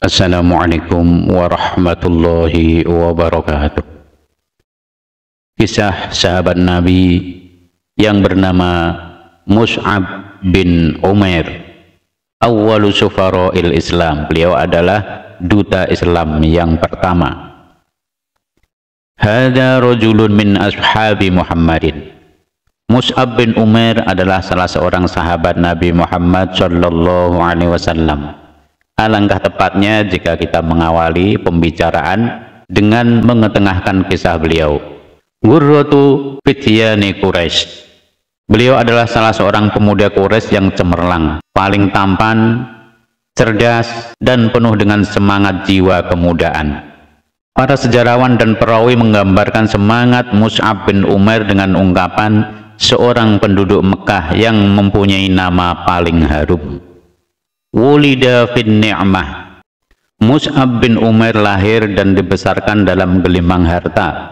Assalamualaikum warahmatullahi wabarakatuh. Kisah sahabat Nabi yang bernama Mus'ab bin Umair, awwalu sufara'il Islam. Beliau adalah duta Islam yang pertama. Hadza rajulun min ashabi Muhammadin. Mus'ab bin Umair adalah salah seorang sahabat Nabi Muhammad sallallahu alaihi wasallam. Alangkah tepatnya jika kita mengawali pembicaraan dengan mengetengahkan kisah beliau. Ghurratu fityani Quraisy. Beliau adalah salah seorang pemuda Quraisy yang cemerlang, paling tampan, cerdas, dan penuh dengan semangat jiwa kemudaan. Para sejarawan dan perawi menggambarkan semangat Mus'ab bin Umair dengan ungkapan seorang penduduk Mekah yang mempunyai nama paling harum. Wulida fin ni'mah. Mus'ab bin Umair lahir dan dibesarkan dalam gelimang harta.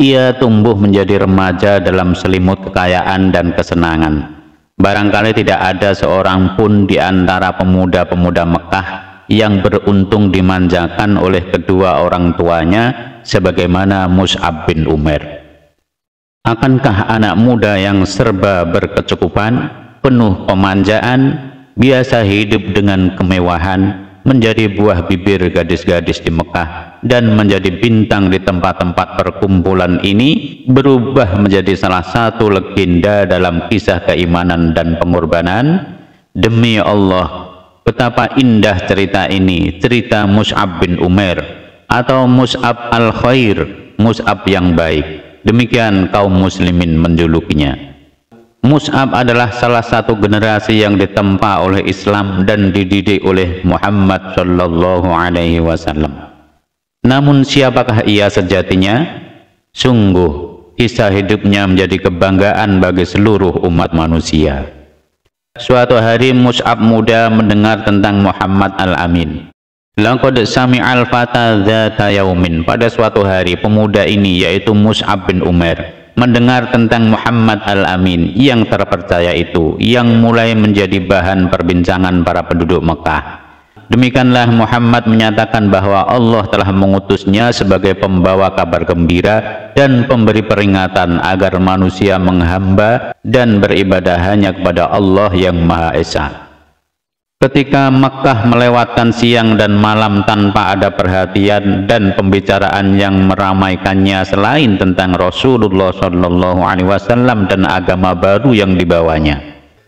Ia tumbuh menjadi remaja dalam selimut kekayaan dan kesenangan. Barangkali tidak ada seorang pun di antara pemuda-pemuda Mekah yang beruntung dimanjakan oleh kedua orang tuanya sebagaimana Mus'ab bin Umair. Akankah anak muda yang serba berkecukupan, penuh pemanjaan, biasa hidup dengan kemewahan, menjadi buah bibir gadis-gadis di Mekah dan menjadi bintang di tempat-tempat perkumpulan ini, berubah menjadi salah satu legenda dalam kisah keimanan dan pengorbanan? Demi Allah, betapa indah cerita ini, cerita Mus'ab bin Umair atau Mus'ab al-Khair, Mus'ab yang baik. Demikian kaum muslimin menjulukinya. Mus'ab adalah salah satu generasi yang ditempa oleh Islam dan dididik oleh Muhammad sallallahu alaihi wasallam. Namun siapakah ia sejatinya? Sungguh kisah hidupnya menjadi kebanggaan bagi seluruh umat manusia. Suatu hari Mus'ab muda mendengar tentang Muhammad al-Amin. Laqad sami'al fata dzata yaumin. Pada suatu hari pemuda ini, yaitu Mus'ab bin Umair, mendengar tentang Muhammad al-Amin yang terpercaya itu, yang mulai menjadi bahan perbincangan para penduduk Mekah. Demikianlah Muhammad menyatakan bahwa Allah telah mengutusnya sebagai pembawa kabar gembira dan pemberi peringatan agar manusia menghamba dan beribadah hanya kepada Allah yang Maha Esa. Ketika Mekah melewatkan siang dan malam tanpa ada perhatian dan pembicaraan yang meramaikannya selain tentang Rasulullah Shallallahu Alaihi Wasallam dan agama baru yang dibawanya.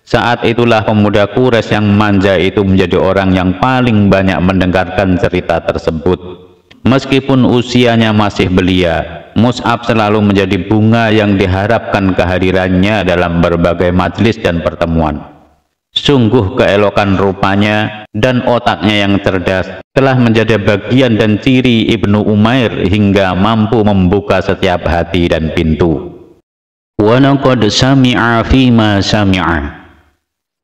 Saat itulah pemuda Quraisy yang manja itu menjadi orang yang paling banyak mendengarkan cerita tersebut. Meskipun usianya masih belia, Mus'ab selalu menjadi bunga yang diharapkan kehadirannya dalam berbagai majelis dan pertemuan. Sungguh keelokan rupanya dan otaknya yang cerdas telah menjadi bagian dan ciri Ibnu Umair hingga mampu membuka setiap hati dan pintu. Wa laqad sami'a fima sami'a.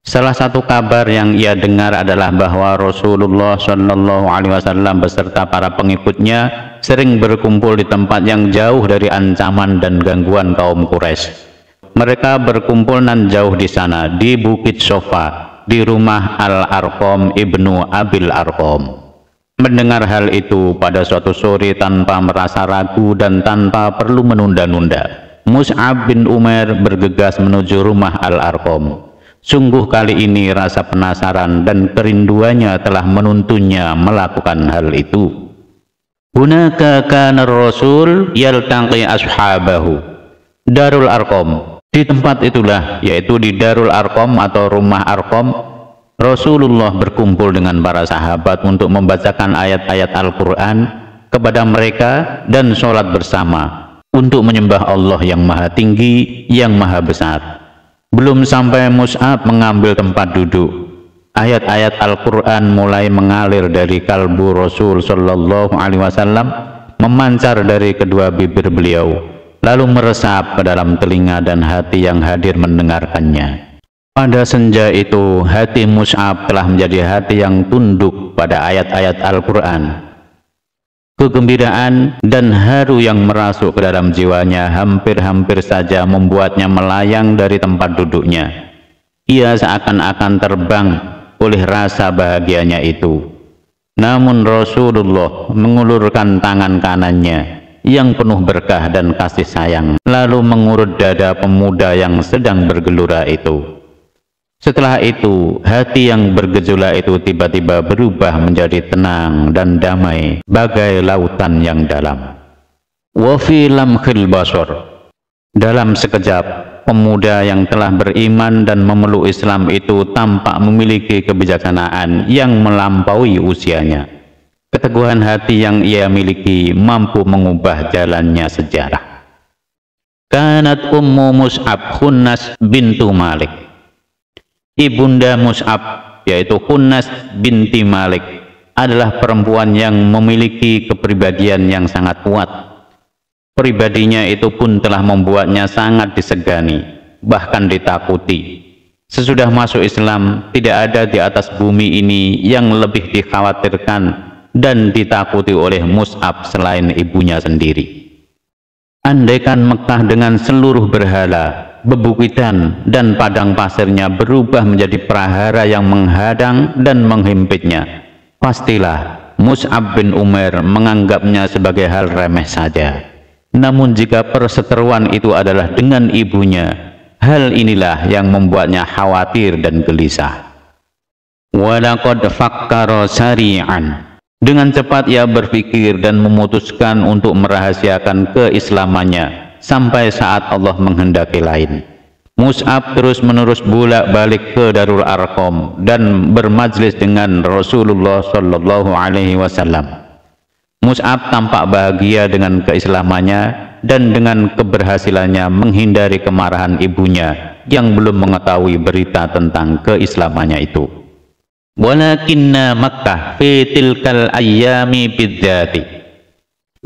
Salah satu kabar yang ia dengar adalah bahwa Rasulullah Shallallahu Alaihi Wasallam beserta para pengikutnya sering berkumpul di tempat yang jauh dari ancaman dan gangguan kaum Quraisy. Mereka berkumpul nan jauh di sana, di Bukit Sofa, di rumah Al-Arqam ibnu Abil Arqam. Mendengar hal itu pada suatu sore tanpa merasa ragu dan tanpa perlu menunda-nunda, Mus'ab bin Umair bergegas menuju rumah Al-Arqam. Sungguh kali ini rasa penasaran dan kerinduannya telah menuntunnya melakukan hal itu. Hunaka kana Rasul yaltaqi ashabahu. Darul Arqam. Di tempat itulah, yaitu di Darul Arqam atau rumah Arqam, Rasulullah berkumpul dengan para sahabat untuk membacakan ayat-ayat Al-Quran kepada mereka dan sholat bersama untuk menyembah Allah yang Maha Tinggi, yang Maha Besar. Belum sampai Mus'ab mengambil tempat duduk, ayat-ayat Al-Quran mulai mengalir dari kalbu Rasul Sallallahu Alaihi Wasallam, memancar dari kedua bibir beliau, lalu meresap ke dalam telinga dan hati yang hadir mendengarkannya. Pada senja itu, hati Mus'ab telah menjadi hati yang tunduk pada ayat-ayat Al-Quran. Kegembiraan dan haru yang merasuk ke dalam jiwanya hampir-hampir saja membuatnya melayang dari tempat duduknya. Ia seakan-akan terbang oleh rasa bahagianya itu. Namun Rasulullah mengulurkan tangan kanannya yang penuh berkah dan kasih sayang, lalu mengurut dada pemuda yang sedang bergelora itu. Setelah itu, hati yang bergejolak itu tiba-tiba berubah menjadi tenang dan damai, bagai lautan yang dalam. Wa fi lamhil basar, dalam sekejap, pemuda yang telah beriman dan memeluk Islam itu tampak memiliki kebijaksanaan yang melampaui usianya. Keteguhan hati yang ia miliki mampu mengubah jalannya sejarah. Kanat ummu Mus'ab Khunnas bintu Malik. Ibunda Mus'ab, yaitu Khunnas binti Malik, adalah perempuan yang memiliki kepribadian yang sangat kuat. Pribadinya itu pun telah membuatnya sangat disegani, bahkan ditakuti. Sesudah masuk Islam, tidak ada di atas bumi ini yang lebih dikhawatirkan dan ditakuti oleh Mus'ab selain ibunya sendiri. Andaikan Mekah dengan seluruh berhala, bebukitan, dan padang pasirnya berubah menjadi prahara yang menghadang dan menghimpitnya, pastilah Mus'ab bin Umair menganggapnya sebagai hal remeh saja. Namun jika perseteruan itu adalah dengan ibunya, hal inilah yang membuatnya khawatir dan gelisah. Walaqad fakkara sari'an, dengan cepat ia berpikir dan memutuskan untuk merahasiakan keislamannya sampai saat Allah menghendaki lain. Mus'ab terus-menerus bolak-balik ke Darul Arqam dan bermajlis dengan Rasulullah Shallallahu Alaihi Wasallam. Mus'ab tampak bahagia dengan keislamannya dan dengan keberhasilannya menghindari kemarahan ibunya yang belum mengetahui berita tentang keislamannya itu. Walakinna Makkah fi tilkal ayyami bidzati.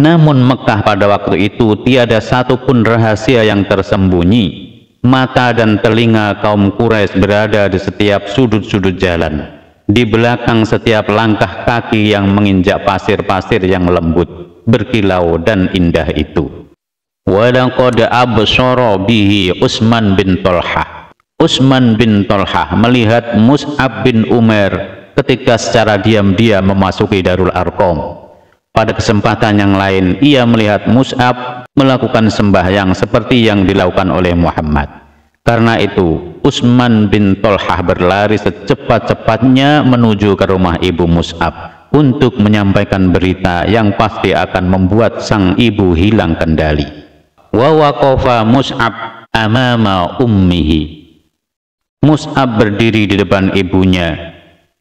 Namun Mekah pada waktu itu tiada satupun rahasia yang tersembunyi. Mata dan telinga kaum Quraisy berada di setiap sudut-sudut jalan, di belakang setiap langkah kaki yang menginjak pasir-pasir yang lembut, berkilau dan indah itu. Walaqad absara bihi Utsman bin Thalhah. Utsman bin Thalhah melihat Mus'ab bin Umair ketika secara diam-diam memasuki Darul Arqam. Pada kesempatan yang lain, ia melihat Mus'ab melakukan sembahyang seperti yang dilakukan oleh Muhammad. Karena itu, Utsman bin Thalhah berlari secepat-cepatnya menuju ke rumah ibu Mus'ab untuk menyampaikan berita yang pasti akan membuat sang ibu hilang kendali. Wa waqafa Mus'ab amama ummihi. Mus'ab berdiri di depan ibunya,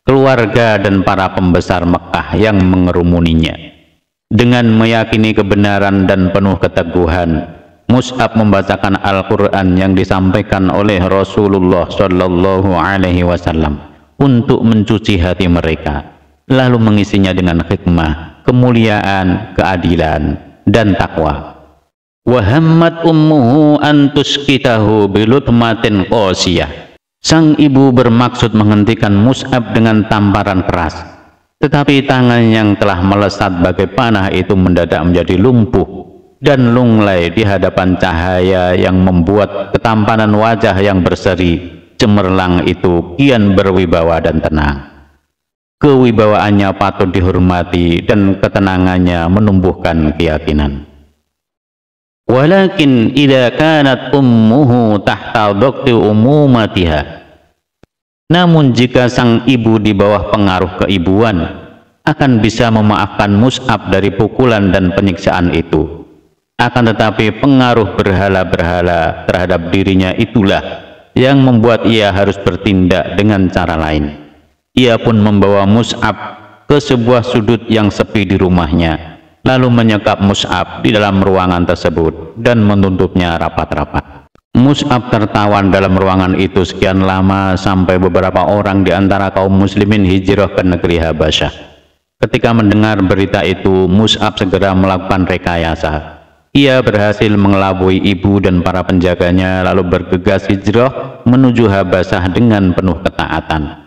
keluarga dan para pembesar Mekah yang mengerumuninya. Dengan meyakini kebenaran dan penuh keteguhan, Mus'ab membacakan Al-Quran yang disampaikan oleh Rasulullah Shallallahu Alaihi Wasallam untuk mencuci hati mereka, lalu mengisinya dengan hikmah, kemuliaan, keadilan, dan takwa. Wahammat ummuhu antuskitahu bilutmatin qasiyah. Sang ibu bermaksud menghentikan Mus'ab dengan tamparan keras, tetapi tangan yang telah melesat bagai panah itu mendadak menjadi lumpuh dan lunglai di hadapan cahaya yang membuat ketampanan wajah yang berseri cemerlang itu kian berwibawa dan tenang. Kewibawaannya patut dihormati dan ketenangannya menumbuhkan keyakinan. Walakin idza kanat ummuhu tahta dhaqti umumatiha. Namun jika sang ibu di bawah pengaruh keibuan, akan bisa memaafkan Mus'ab dari pukulan dan penyiksaan itu. Akan tetapi pengaruh berhala-berhala terhadap dirinya itulah yang membuat ia harus bertindak dengan cara lain. Ia pun membawa Mus'ab ke sebuah sudut yang sepi di rumahnya, lalu menyekap Mus'ab di dalam ruangan tersebut dan menutupnya rapat-rapat. Mus'ab tertawan dalam ruangan itu sekian lama sampai beberapa orang di antara kaum muslimin hijrah ke negeri Habasyah. Ketika mendengar berita itu, Mus'ab segera melakukan rekayasa. Ia berhasil mengelabui ibu dan para penjaganya lalu bergegas hijrah menuju Habasyah dengan penuh ketaatan.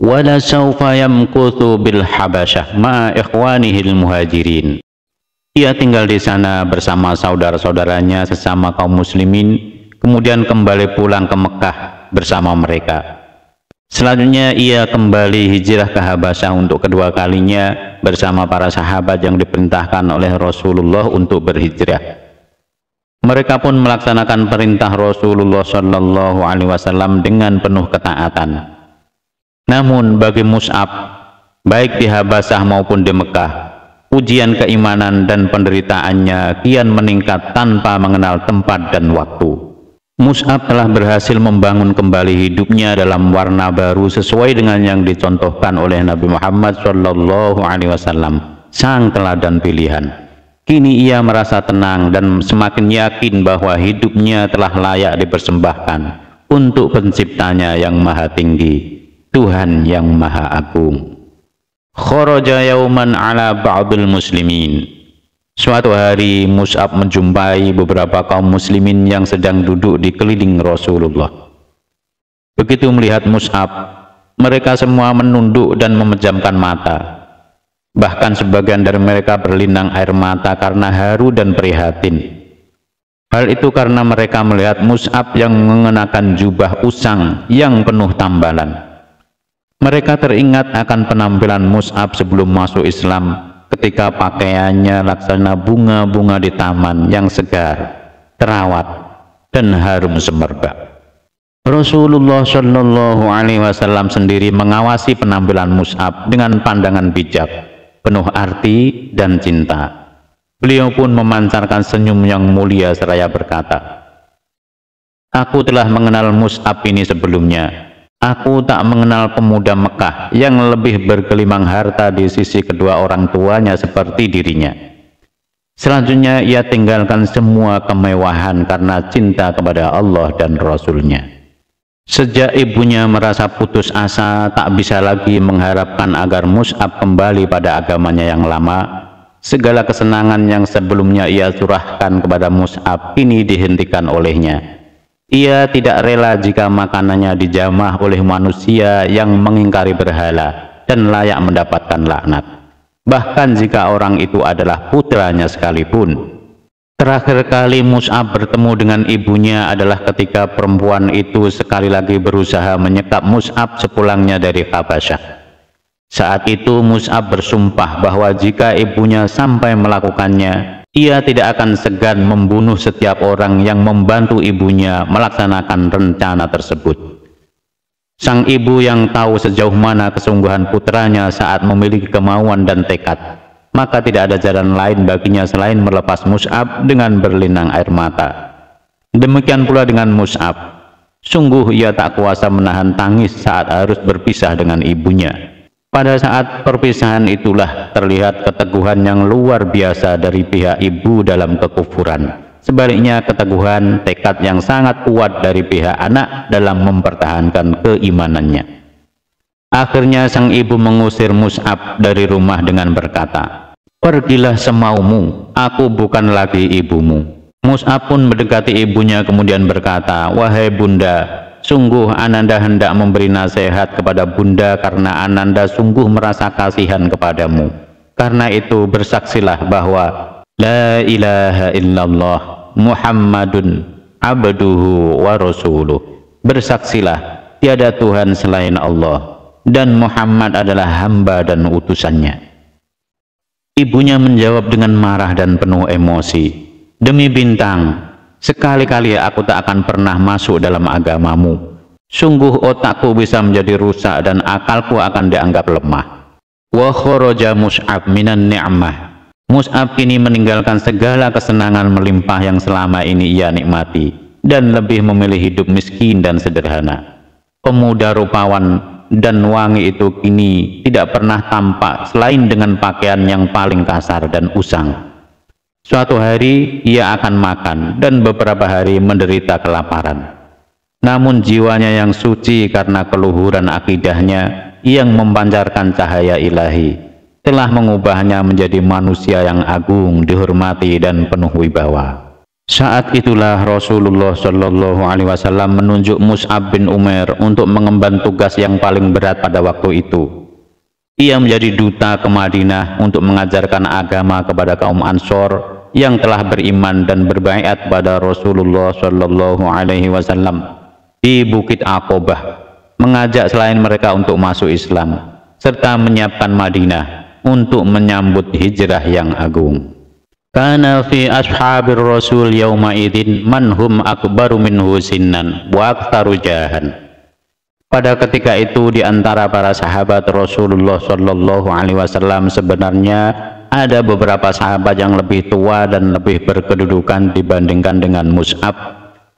Wala sawfa yamkuthu bil Habasyah ma'a ikhwanihil muhajirin. Ia tinggal di sana bersama saudara-saudaranya sesama kaum muslimin, kemudian kembali pulang ke Mekah bersama mereka. Selanjutnya ia kembali hijrah ke Habasyah untuk kedua kalinya bersama para sahabat yang diperintahkan oleh Rasulullah untuk berhijrah. Mereka pun melaksanakan perintah Rasulullah Shallallahu Alaihi Wasallam dengan penuh ketaatan. Namun bagi Mus'ab, baik di Habasyah maupun di Mekah, ujian keimanan dan penderitaannya kian meningkat tanpa mengenal tempat dan waktu. Mus'ab telah berhasil membangun kembali hidupnya dalam warna baru sesuai dengan yang dicontohkan oleh Nabi Muhammad Shallallahu Alaihi Wasallam, sang teladan pilihan. Kini ia merasa tenang dan semakin yakin bahwa hidupnya telah layak dipersembahkan untuk penciptanya yang maha tinggi, Tuhan yang maha agung. Kharaja yauman ala ba'dil muslimin. Suatu hari Mus'ab menjumpai beberapa kaum muslimin yang sedang duduk di keliling Rasulullah. Begitu melihat Mus'ab, mereka semua menunduk dan memejamkan mata. Bahkan sebagian dari mereka berlinang air mata karena haru dan prihatin. Hal itu karena mereka melihat Mus'ab yang mengenakan jubah usang yang penuh tambalan. Mereka teringat akan penampilan Mus'ab sebelum masuk Islam, ketika pakaiannya laksana bunga-bunga di taman yang segar, terawat, dan harum semerbak. Rasulullah Shallallahu Alaihi Wasallam sendiri mengawasi penampilan Mus'ab dengan pandangan bijak, penuh arti dan cinta. Beliau pun memancarkan senyum yang mulia seraya berkata, "Aku telah mengenal Mus'ab ini sebelumnya. Aku tak mengenal pemuda Mekah yang lebih bergelimang harta di sisi kedua orang tuanya seperti dirinya." Selanjutnya ia tinggalkan semua kemewahan karena cinta kepada Allah dan Rasul-Nya. Sejak ibunya merasa putus asa, tak bisa lagi mengharapkan agar Mus'ab kembali pada agamanya yang lama, segala kesenangan yang sebelumnya ia curahkan kepada Mus'ab kini dihentikan olehnya. Ia tidak rela jika makanannya dijamah oleh manusia yang mengingkari berhala dan layak mendapatkan laknat, bahkan jika orang itu adalah putranya sekalipun. Terakhir kali Mus'ab bertemu dengan ibunya adalah ketika perempuan itu sekali lagi berusaha menyekap Mus'ab sepulangnya dari Habasyah. Saat itu Mus'ab bersumpah bahwa jika ibunya sampai melakukannya, ia tidak akan segan membunuh setiap orang yang membantu ibunya melaksanakan rencana tersebut. Sang ibu yang tahu sejauh mana kesungguhan putranya saat memiliki kemauan dan tekad, maka tidak ada jalan lain baginya selain melepas Mus'ab dengan berlinang air mata. Demikian pula dengan Mus'ab. Sungguh ia tak kuasa menahan tangis saat harus berpisah dengan ibunya. Pada saat perpisahan itulah terlihat keteguhan yang luar biasa dari pihak ibu dalam kekufuran. Sebaliknya keteguhan tekad yang sangat kuat dari pihak anak dalam mempertahankan keimanannya. Akhirnya sang ibu mengusir Mus'ab dari rumah dengan berkata, "Pergilah semaumu, aku bukan lagi ibumu." Mus'ab pun mendekati ibunya kemudian berkata, "Wahai bunda, sungguh Ananda hendak memberi nasihat kepada bunda karena Ananda sungguh merasa kasihan kepadamu. Karena itu bersaksilah bahwa la ilaha illallah Muhammadun abduhu wa rasuluh." Bersaksilah tiada Tuhan selain Allah dan Muhammad adalah hamba dan utusannya. Ibunya menjawab dengan marah dan penuh emosi, "Demi bintang, sekali-kali aku tak akan pernah masuk dalam agamamu. Sungguh otakku bisa menjadi rusak dan akalku akan dianggap lemah." Wa kharaja Mus'ab minan ni'mah. Mus'ab kini meninggalkan segala kesenangan melimpah yang selama ini ia nikmati dan lebih memilih hidup miskin dan sederhana. Pemuda rupawan dan wangi itu kini tidak pernah tampak selain dengan pakaian yang paling kasar dan usang. Suatu hari ia akan makan dan beberapa hari menderita kelaparan. Namun jiwanya yang suci karena keluhuran akidahnya yang memancarkan cahaya ilahi telah mengubahnya menjadi manusia yang agung, dihormati dan penuh wibawa. Saat itulah Rasulullah Shallallahu Alaihi Wasallam menunjuk Mus'ab bin Umair untuk mengemban tugas yang paling berat pada waktu itu. Ia menjadi duta ke Madinah untuk mengajarkan agama kepada kaum Ansor yang telah beriman dan berbaiat pada Rasulullah Shallallahu Alaihi Wasallam di Bukit Aqobah, mengajak selain mereka untuk masuk Islam, serta menyiapkan Madinah untuk menyambut hijrah yang agung. Kana fi ashabir rasul yauma idzin man hum akbaru minhu sinnan wa aktsaru jahan. Pada ketika itu di antara para sahabat Rasulullah Shallallahu Alaihi Wasallam sebenarnya ada beberapa sahabat yang lebih tua dan lebih berkedudukan dibandingkan dengan Mus'ab,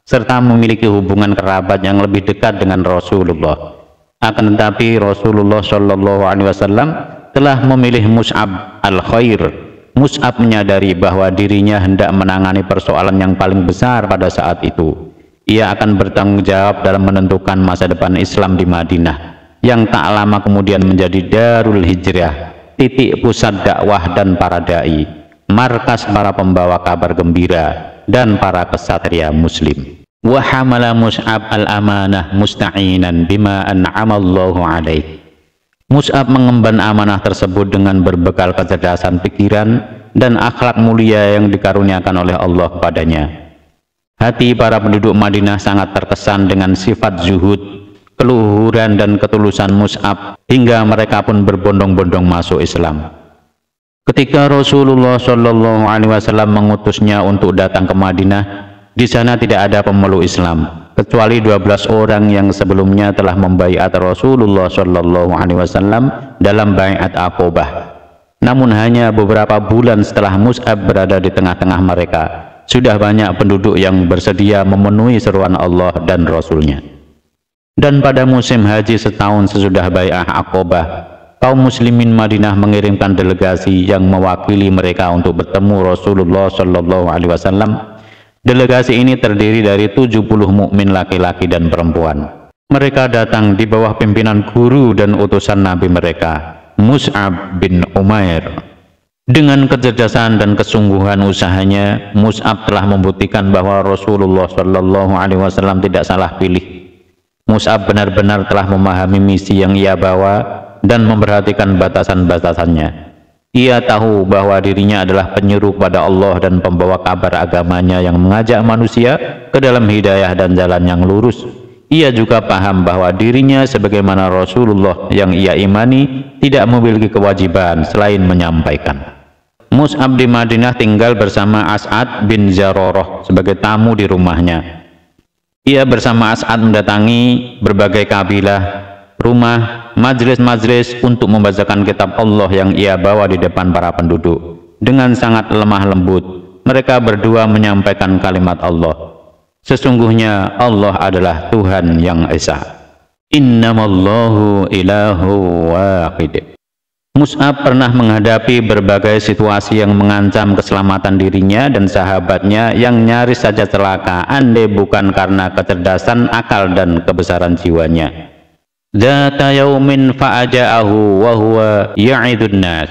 serta memiliki hubungan kerabat yang lebih dekat dengan Rasulullah. Akan tetapi Rasulullah Shallallahu Alaihi Wasallam telah memilih Mus'ab al-Khair. Mus'ab menyadari bahwa dirinya hendak menangani persoalan yang paling besar pada saat itu. Ia akan bertanggung jawab dalam menentukan masa depan Islam di Madinah, yang tak lama kemudian menjadi Darul Hijrah, titik pusat dakwah dan para dai, markas para pembawa kabar gembira dan para kesatria muslim. Wa hamala Mus'ab al-amanah musta'inan bima an'amallahu alaih. Mus'ab mengemban amanah tersebut dengan berbekal kecerdasan pikiran dan akhlak mulia yang dikaruniakan oleh Allah kepadanya. Hati para penduduk Madinah sangat terkesan dengan sifat zuhud, keluhuran dan ketulusan Mus'ab, hingga mereka pun berbondong-bondong masuk Islam. Ketika Rasulullah Shallallahu Alaihi Wasallam mengutusnya untuk datang ke Madinah, di sana tidak ada pemeluk Islam kecuali 12 orang yang sebelumnya telah membaiat Rasulullah Shallallahu Alaihi Wasallam dalam baiat Aqobah. Namun hanya beberapa bulan setelah Mus'ab berada di tengah-tengah mereka, sudah banyak penduduk yang bersedia memenuhi seruan Allah dan Rasulnya. Dan pada musim haji setahun sesudah bai'ah Aqobah, kaum muslimin Madinah mengirimkan delegasi yang mewakili mereka untuk bertemu Rasulullah Shallallahu Alaihi Wasallam. Delegasi ini terdiri dari 70 mukmin laki-laki dan perempuan. Mereka datang di bawah pimpinan guru dan utusan Nabi mereka, Mus'ab bin Umair. Dengan kecerdasan dan kesungguhan usahanya, Mus'ab telah membuktikan bahwa Rasulullah Shallallahu Alaihi Wasallam tidak salah pilih. Mus'ab benar-benar telah memahami misi yang ia bawa dan memperhatikan batasan-batasannya. Ia tahu bahwa dirinya adalah penyuruh pada Allah dan pembawa kabar agamanya yang mengajak manusia ke dalam hidayah dan jalan yang lurus. Ia juga paham bahwa dirinya sebagaimana Rasulullah yang ia imani tidak memiliki kewajiban selain menyampaikan. Mus'ab di Madinah tinggal bersama As'ad bin Zararah sebagai tamu di rumahnya. Ia bersama As'ad mendatangi berbagai kabilah, rumah, majlis-majlis untuk membacakan kitab Allah yang ia bawa di depan para penduduk. Dengan sangat lemah lembut, mereka berdua menyampaikan kalimat Allah. Sesungguhnya Allah adalah Tuhan yang Esa. Innamallahu ilahu wahid. Mus'ab pernah menghadapi berbagai situasi yang mengancam keselamatan dirinya dan sahabatnya yang nyaris saja celaka andai bukan karena kecerdasan akal dan kebesaran jiwanya. Dzata yaumin fa'aja'ahu wa huwa ya'idun nas.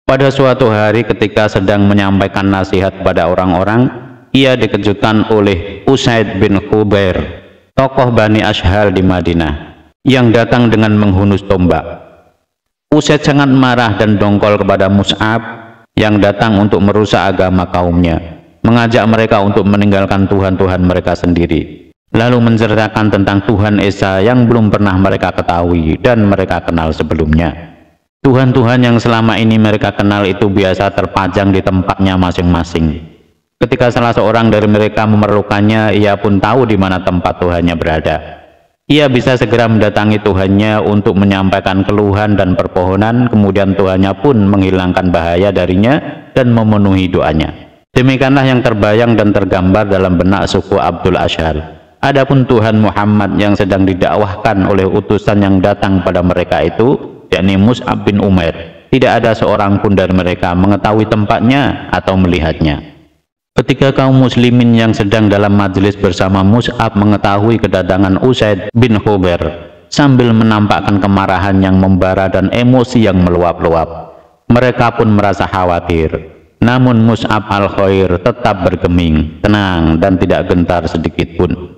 Pada suatu hari ketika sedang menyampaikan nasihat pada orang-orang, ia dikejutkan oleh Usaid bin Khubair, tokoh Bani Ashhal di Madinah, yang datang dengan menghunus tombak. Usaid sangat marah dan dongkol kepada Mus'ab yang datang untuk merusak agama kaumnya, mengajak mereka untuk meninggalkan Tuhan-Tuhan mereka sendiri, lalu menceritakan tentang Tuhan Esa yang belum pernah mereka ketahui dan mereka kenal sebelumnya. Tuhan-Tuhan yang selama ini mereka kenal itu biasa terpajang di tempatnya masing-masing. Ketika salah seorang dari mereka memerlukannya, ia pun tahu di mana tempat Tuhannya berada. Ia bisa segera mendatangi Tuhannya untuk menyampaikan keluhan dan perpohonan, kemudian Tuhannya pun menghilangkan bahaya darinya dan memenuhi doanya. Demikianlah yang terbayang dan tergambar dalam benak suku Abdul Ashhal. Adapun Tuhan Muhammad yang sedang didakwahkan oleh utusan yang datang pada mereka itu, yakni Mus'ab bin Umair, tidak ada seorang pun dari mereka mengetahui tempatnya atau melihatnya. Ketika kaum muslimin yang sedang dalam majelis bersama Mus'ab mengetahui kedatangan Usaid bin Khubair, sambil menampakkan kemarahan yang membara dan emosi yang meluap-luap, mereka pun merasa khawatir. Namun Mus'ab al-Khair tetap bergeming, tenang dan tidak gentar sedikit pun.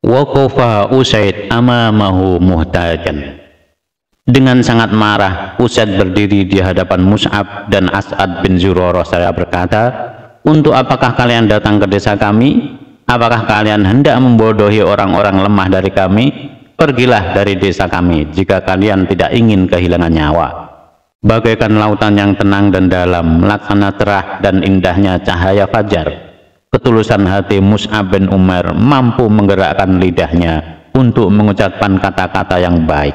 Waqafa Usaid amamahu muhtajan. Dengan sangat marah, Usaid berdiri di hadapan Mus'ab dan As'ad bin Zurarah seraya berkata, "Untuk apakah kalian datang ke desa kami? Apakah kalian hendak membodohi orang-orang lemah dari kami? Pergilah dari desa kami jika kalian tidak ingin kehilangan nyawa. Bagaikan lautan yang tenang dan dalam, laksana cerah dan indahnya cahaya fajar, ketulusan hati Mus'ab bin Umair mampu menggerakkan lidahnya untuk mengucapkan kata-kata yang baik.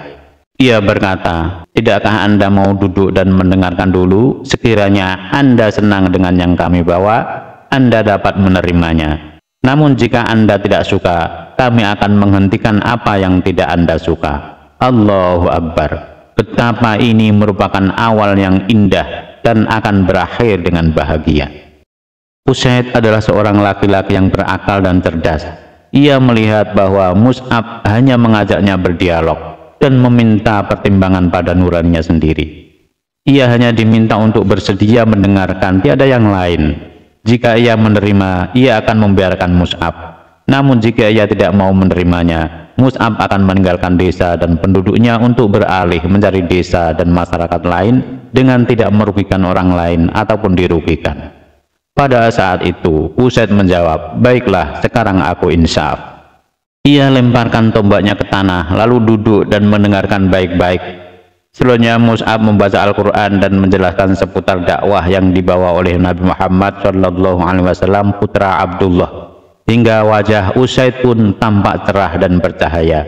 Ia berkata, "Tidakkah Anda mau duduk dan mendengarkan dulu? Sekiranya Anda senang dengan yang kami bawa, Anda dapat menerimanya. Namun jika Anda tidak suka, kami akan menghentikan apa yang tidak Anda suka." Allahu Akbar. Betapa ini merupakan awal yang indah dan akan berakhir dengan bahagia. Usaid adalah seorang laki-laki yang berakal dan cerdas. Ia melihat bahwa Mus'ab hanya mengajaknya berdialog dan meminta pertimbangan pada nuraninya sendiri. Ia hanya diminta untuk bersedia mendengarkan, tiada yang lain. Jika ia menerima, ia akan membiarkan Mus'ab. Namun jika ia tidak mau menerimanya, Mus'ab akan meninggalkan desa dan penduduknya untuk beralih mencari desa dan masyarakat lain dengan tidak merugikan orang lain ataupun dirugikan. Pada saat itu, Usaid menjawab, "Baiklah, sekarang aku insaf." Ia lemparkan tombaknya ke tanah, lalu duduk dan mendengarkan baik-baik. Selanjutnya Mus'ab membaca Al-Quran dan menjelaskan seputar dakwah yang dibawa oleh Nabi Muhammad SAW putra Abdullah. Hingga wajah Usaid pun tampak cerah dan bercahaya.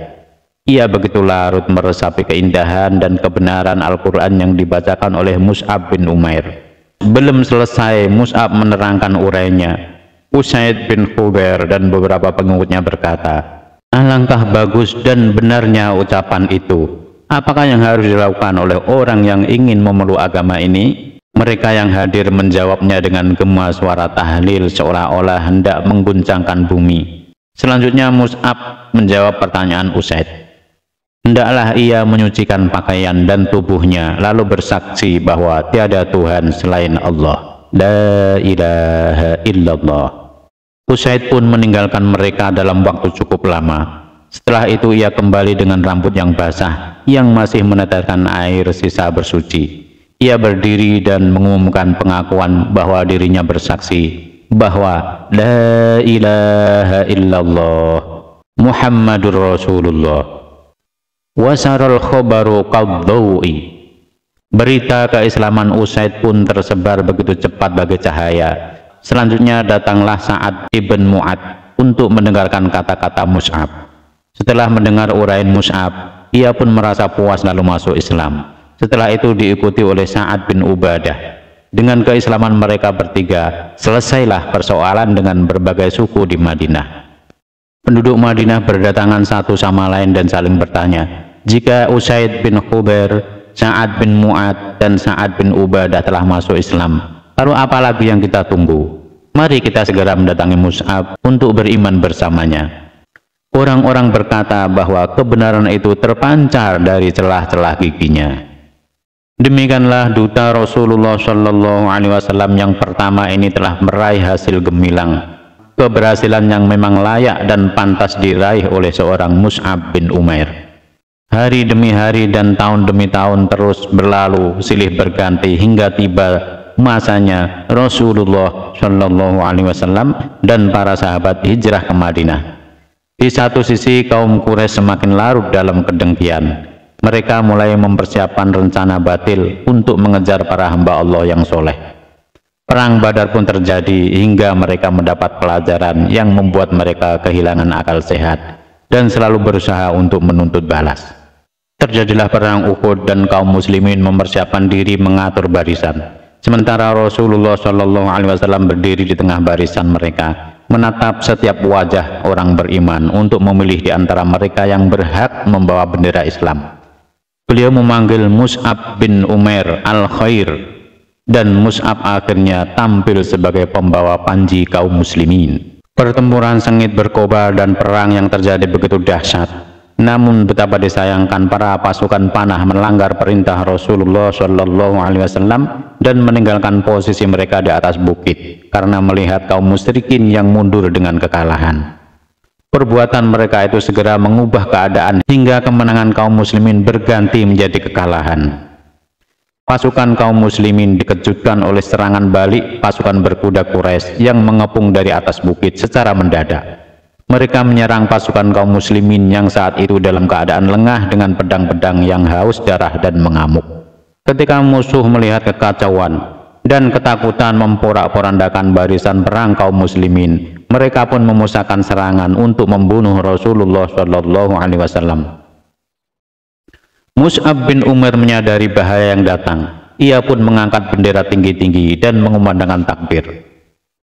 Ia begitu larut meresapi keindahan dan kebenaran Al-Quran yang dibacakan oleh Mus'ab bin Umair. Belum selesai Mus'ab menerangkan urainya, Usaid bin Khubair dan beberapa pengikutnya berkata, "Alangkah bagus dan benarnya ucapan itu. Apakah yang harus dilakukan oleh orang yang ingin memeluk agama ini?" Mereka yang hadir menjawabnya dengan gema suara tahlil seolah-olah hendak mengguncangkan bumi. Selanjutnya Mus'ab menjawab pertanyaan Usaid. Hendaklah ia menyucikan pakaian dan tubuhnya, lalu bersaksi bahwa tiada Tuhan selain Allah. La ilaha illallah. Usaid pun meninggalkan mereka dalam waktu cukup lama. Setelah itu ia kembali dengan rambut yang basah, yang masih meneteskan air sisa bersuci. Ia berdiri dan mengumumkan pengakuan bahwa dirinya bersaksi bahwa la ilaha illallah Muhammadur Rasulullah. Wasaral khobaru qaddawi. Berita keislaman Usaid pun tersebar begitu cepat bagai cahaya. Selanjutnya datanglah Sa'ad ibn Mu'ad untuk mendengarkan kata-kata Mus'ab. Setelah mendengar uraian Mus'ab, ia pun merasa puas lalu masuk Islam. Setelah itu diikuti oleh Sa'ad bin Ubadah. Dengan keislaman mereka bertiga, selesailah persoalan dengan berbagai suku di Madinah. Penduduk Madinah berdatangan satu sama lain dan saling bertanya, jika Usaid bin Khubair, Sa'ad bin Mu'ad, dan Sa'ad bin Ubadah telah masuk Islam, lalu apa lagi yang kita tunggu? Mari kita segera mendatangi Mus'ab untuk beriman bersamanya. Orang-orang berkata bahwa kebenaran itu terpancar dari celah-celah giginya. Demikianlah duta Rasulullah SAW yang pertama ini telah meraih hasil gemilang, keberhasilan yang memang layak dan pantas diraih oleh seorang Mus'ab bin Umair. Hari demi hari dan tahun demi tahun terus berlalu silih berganti hingga tiba masanya Rasulullah SAW dan para sahabat hijrah ke Madinah. Di satu sisi kaum Quraisy semakin larut dalam kedengkian. Mereka mulai mempersiapkan rencana batil untuk mengejar para hamba Allah yang soleh. Perang Badar pun terjadi hingga mereka mendapat pelajaran yang membuat mereka kehilangan akal sehat dan selalu berusaha untuk menuntut balas. Terjadilah perang Uhud dan kaum muslimin mempersiapkan diri mengatur barisan. Sementara Rasulullah SAW berdiri di tengah barisan mereka, menatap setiap wajah orang beriman untuk memilih di antara mereka yang berhak membawa bendera Islam. Beliau memanggil Mus'ab bin Umair al-Khair, dan Mus'ab akhirnya tampil sebagai pembawa panji kaum muslimin. Pertempuran sengit berkobar dan perang yang terjadi begitu dahsyat. Namun betapa disayangkan para pasukan panah melanggar perintah Rasulullah SAW dan meninggalkan posisi mereka di atas bukit karena melihat kaum musyrikin yang mundur dengan kekalahan. Perbuatan mereka itu segera mengubah keadaan hingga kemenangan kaum muslimin berganti menjadi kekalahan. Pasukan kaum muslimin dikejutkan oleh serangan balik pasukan berkuda Quraisy yang mengepung dari atas bukit secara mendadak. Mereka menyerang pasukan kaum muslimin yang saat itu dalam keadaan lengah dengan pedang-pedang yang haus darah dan mengamuk. Ketika musuh melihat kekacauan dan ketakutan memporak-porandakan barisan perang kaum muslimin, mereka pun memusatkan serangan untuk membunuh Rasulullah SAW. Mus'ab bin Umair menyadari bahaya yang datang. Ia pun mengangkat bendera tinggi-tinggi dan mengumandangkan takbir.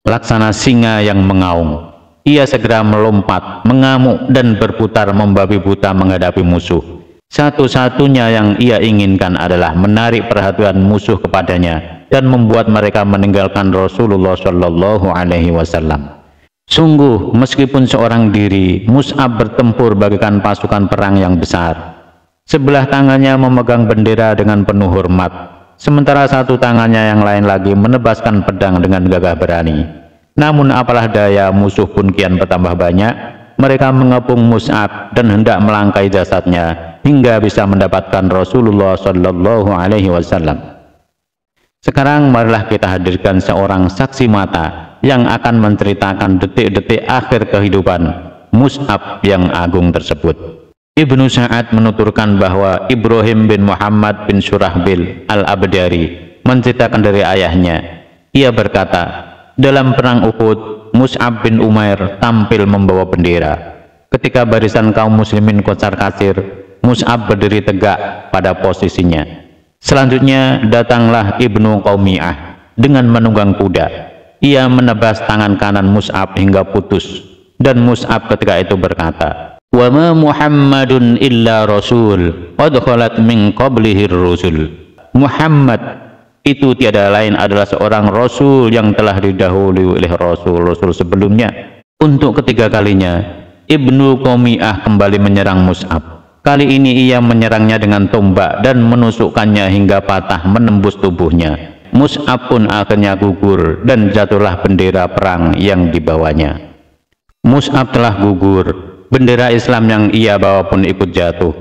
Laksana singa yang mengaung, ia segera melompat, mengamuk dan berputar membabi buta menghadapi musuh. Satu-satunya yang ia inginkan adalah menarik perhatian musuh kepadanya dan membuat mereka meninggalkan Rasulullah SAW. Sungguh, meskipun seorang diri, Mus'ab bertempur bagaikan pasukan perang yang besar. Sebelah tangannya memegang bendera dengan penuh hormat, sementara satu tangannya yang lain lagi menebaskan pedang dengan gagah berani. Namun apalah daya, musuh pun kian bertambah banyak. Mereka mengepung Mus'ab dan hendak melangkai jasadnya hingga bisa mendapatkan Rasulullah SAW. Sekarang marilah kita hadirkan seorang saksi mata yang akan menceritakan detik-detik akhir kehidupan Mus'ab yang agung tersebut. Ibnu Sa'ad menuturkan bahwa Ibrahim bin Muhammad bin Surahbil al-Abdari menceritakan dari ayahnya. Ia berkata, dalam perang Uhud, Mus'ab bin Umair tampil membawa bendera. Ketika barisan kaum muslimin kocar-kacir, Mus'ab berdiri tegak pada posisinya. Selanjutnya datanglah Ibnu Qaumiyah dengan menunggang kuda. Ia menebas tangan kanan Mus'ab hingga putus, dan Mus'ab ketika itu berkata, "Wa ma Muhammadun illa rasul qad khalat min qablihi rusul." Muhammad itu tiada lain adalah seorang rasul yang telah didahului oleh rasul-rasul sebelumnya. Untuk ketiga kalinya Ibnu Qaumiyah kembali menyerang Mus'ab. Kali ini ia menyerangnya dengan tombak dan menusukkannya hingga patah menembus tubuhnya. Mus'ab pun akhirnya gugur dan jatuhlah bendera perang yang dibawanya. Mus'ab telah gugur. Bendera Islam yang ia bawa pun ikut jatuh.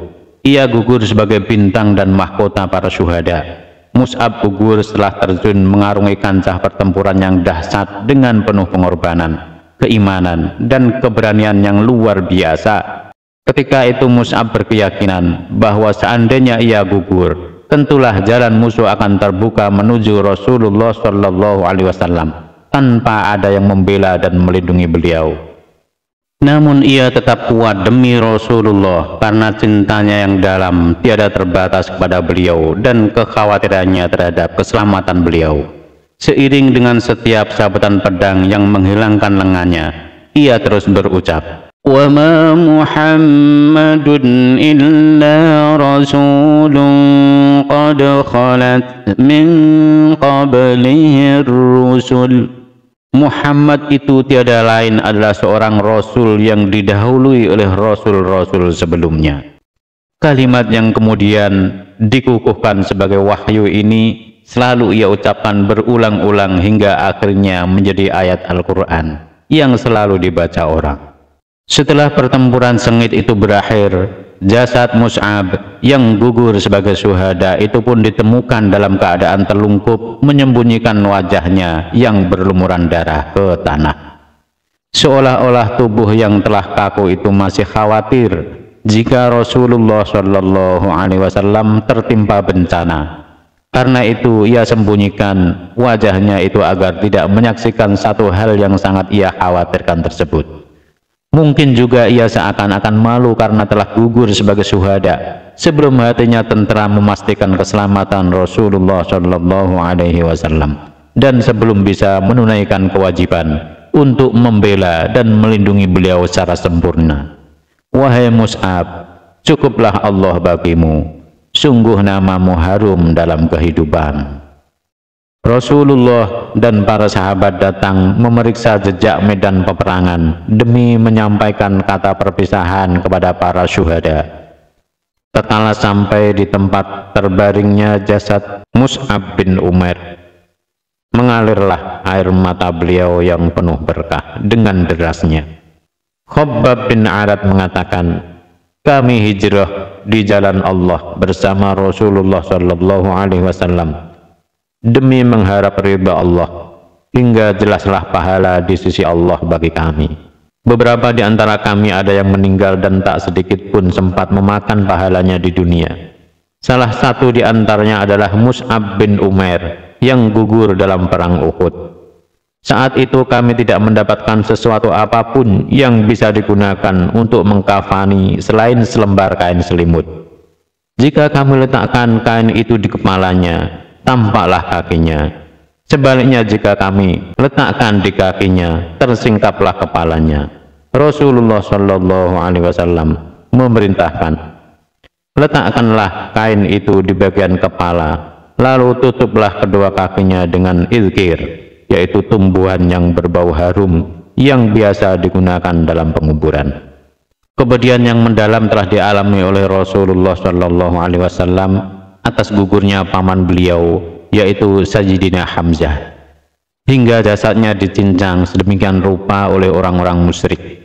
Ia gugur sebagai bintang dan mahkota para syuhada. Mus'ab gugur setelah terjun mengarungi kancah pertempuran yang dahsyat dengan penuh pengorbanan, keimanan, dan keberanian yang luar biasa. Ketika itu Mus'ab berkeyakinan bahwa seandainya ia gugur, tentulah jalan musuh akan terbuka menuju Rasulullah SAW tanpa ada yang membela dan melindungi beliau. Namun ia tetap kuat demi Rasulullah karena cintanya yang dalam tiada terbatas kepada beliau dan kekhawatirannya terhadap keselamatan beliau. Seiring dengan setiap sabetan pedang yang menghilangkan lengannya, ia terus berucap, "Wa ma Muhammadun illa rasulun qad khalat min qablihi rusul." Muhammad itu tiada lain adalah seorang rasul yang didahului oleh rasul-rasul sebelumnya. Kalimat yang kemudian dikukuhkan sebagai wahyu ini selalu ia ucapkan berulang-ulang hingga akhirnya menjadi ayat Al-Quran yang selalu dibaca orang. Setelah pertempuran sengit itu berakhir, jasad Mus'ab yang gugur sebagai syuhada itu pun ditemukan dalam keadaan terlungkup, menyembunyikan wajahnya yang berlumuran darah ke tanah. Seolah-olah tubuh yang telah kaku itu masih khawatir jika Rasulullah SAW tertimpa bencana. Karena itu ia sembunyikan wajahnya itu agar tidak menyaksikan satu hal yang sangat ia khawatirkan tersebut. Mungkin juga ia seakan-akan malu karena telah gugur sebagai syuhada sebelum hatinya tentram memastikan keselamatan Rasulullah SAW dan sebelum bisa menunaikan kewajiban untuk membela dan melindungi beliau secara sempurna. Wahai Mus'ab, cukuplah Allah bagimu, sungguh namamu harum dalam kehidupan. Rasulullah dan para sahabat datang memeriksa jejak medan peperangan demi menyampaikan kata perpisahan kepada para syuhada. Tatkala sampai di tempat terbaringnya jasad Mus'ab bin Umair, mengalirlah air mata beliau yang penuh berkah dengan derasnya. Khabbab bin Arad mengatakan, kami hijrah di jalan Allah bersama Rasulullah SAW demi mengharap ridha Allah, hingga jelaslah pahala di sisi Allah bagi kami. Beberapa di antara kami ada yang meninggal dan tak sedikit pun sempat memakan pahalanya di dunia. Salah satu di antaranya adalah Mus'ab bin Umair yang gugur dalam perang Uhud. Saat itu kami tidak mendapatkan sesuatu apapun yang bisa digunakan untuk mengkafani selain selembar kain selimut. Jika kami letakkan kain itu di kepalanya, tampaklah kakinya. Sebaliknya jika kami letakkan di kakinya, tersingkaplah kepalanya. Rasulullah Shallallahu Alaihi Wasallam memerintahkan, letakkanlah kain itu di bagian kepala, lalu tutuplah kedua kakinya dengan izkir, yaitu tumbuhan yang berbau harum yang biasa digunakan dalam penguburan. Kepedihan yang mendalam telah dialami oleh Rasulullah Shallallahu Alaihi Wasallam atas gugurnya paman beliau, yaitu Sayyidina Hamzah, hingga jasadnya dicincang sedemikian rupa oleh orang-orang musyrik.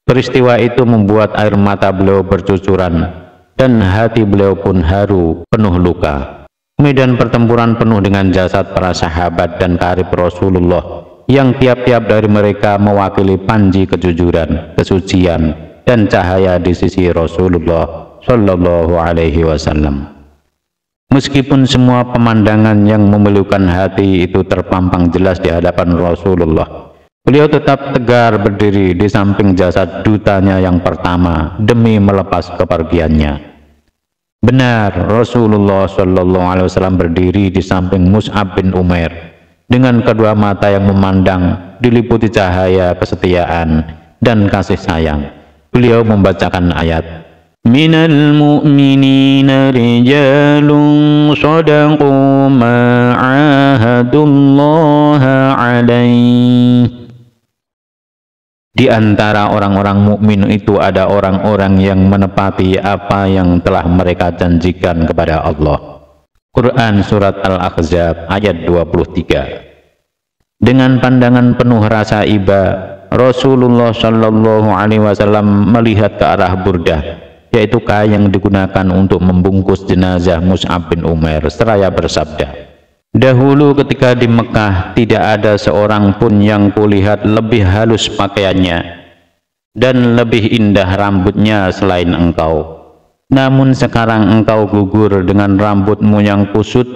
Peristiwa itu membuat air mata beliau bercucuran dan hati beliau pun haru penuh luka. Medan pertempuran penuh dengan jasad para sahabat dan karib Rasulullah yang tiap-tiap dari mereka mewakili panji kejujuran, kesucian, dan cahaya di sisi Rasulullah Shallallahu Alaihi Wasallam. Meskipun semua pemandangan yang memilukan hati itu terpampang jelas di hadapan Rasulullah, beliau tetap tegar berdiri di samping jasad dutanya yang pertama demi melepas kepergiannya. Benar, Rasulullah Shallallahu Alaihi Wasallam berdiri di samping Mus'ab bin Umair dengan kedua mata yang memandang diliputi cahaya kesetiaan dan kasih sayang. Beliau membacakan ayat, Minal mu'minina rijalun sadaqu ma'ahadullaha alaih. Di antara orang-orang mukmin itu ada orang-orang yang menepati apa yang telah mereka janjikan kepada Allah. Quran Surat Al-Ahzab ayat 23. Dengan pandangan penuh rasa iba, Rasulullah Shallallahu Alaihi Wasallam melihat ke arah burdah, yaitu kain yang digunakan untuk membungkus jenazah Mus'ab bin Umair, seraya bersabda, dahulu ketika di Mekah tidak ada seorang pun yang kulihat lebih halus pakaiannya dan lebih indah rambutnya selain engkau. Namun sekarang engkau gugur dengan rambutmu yang kusut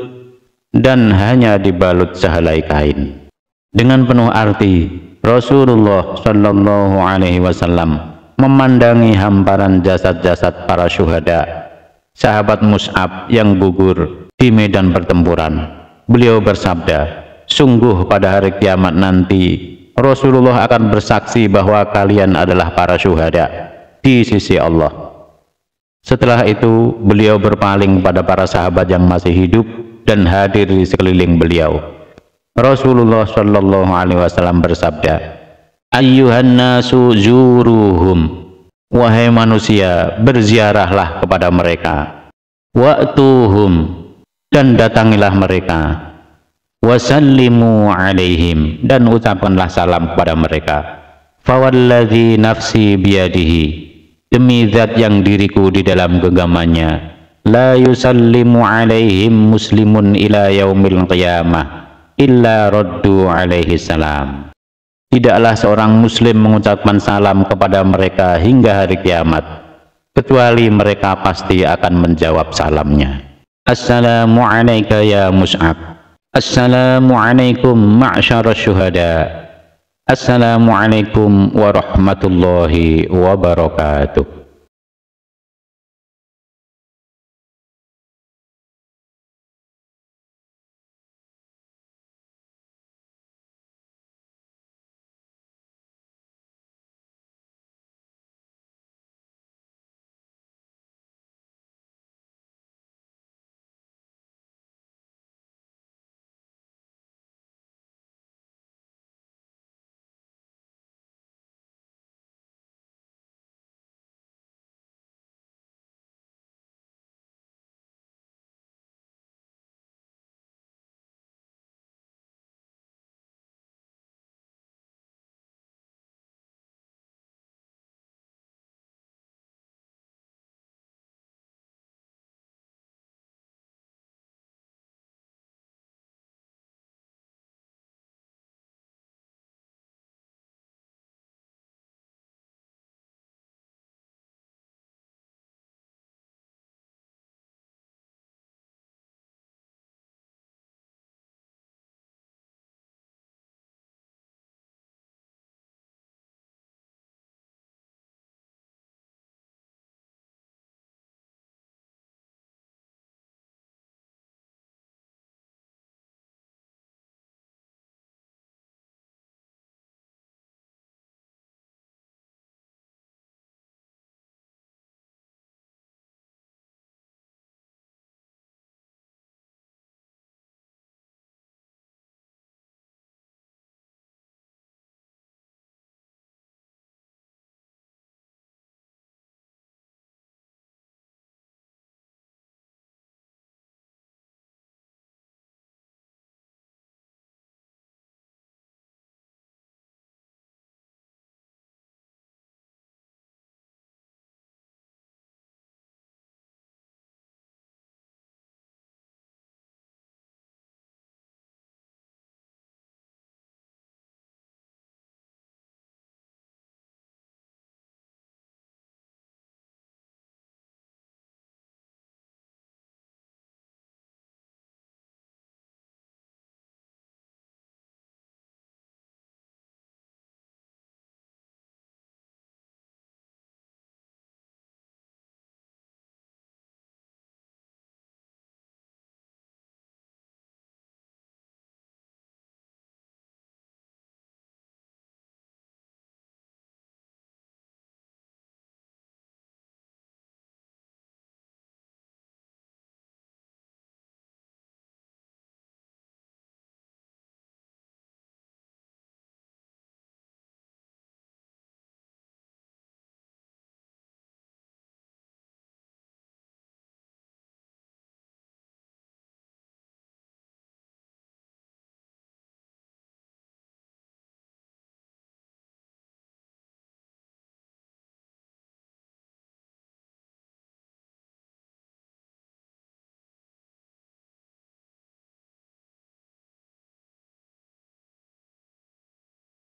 dan hanya dibalut sehelai kain. Dengan penuh arti, Rasulullah Shallallahu Alaihi Wasallam memandangi hamparan jasad-jasad para syuhada, sahabat Mus'ab yang gugur di medan pertempuran. Beliau bersabda, sungguh pada hari kiamat nanti Rasulullah akan bersaksi bahwa kalian adalah para syuhada di sisi Allah. Setelah itu beliau berpaling pada para sahabat yang masih hidup dan hadir di sekeliling beliau. Rasulullah Shallallahu Alaihi Wasallam bersabda, ayyuhan nasu zuruhum, wahai manusia, berziarahlah kepada mereka, wa'tuhum, dan datangilah mereka, wasallimu alaihim, dan ucapkanlah salam kepada mereka. Fawalladzi nafsi biyadihi, demi zat yang diriku di dalam genggamannya, la yusallimu alaihim muslimun ila yaumil qiyamah illa raddu alaihi salam. Tidaklah seorang muslim mengucapkan salam kepada mereka hingga hari kiamat, kecuali mereka pasti akan menjawab salamnya. Assalamu alayka ya Mus'ab. Assalamu alaikum ma'syarasy syuhada. Assalamu alaikum warahmatullahi wabarakatuh.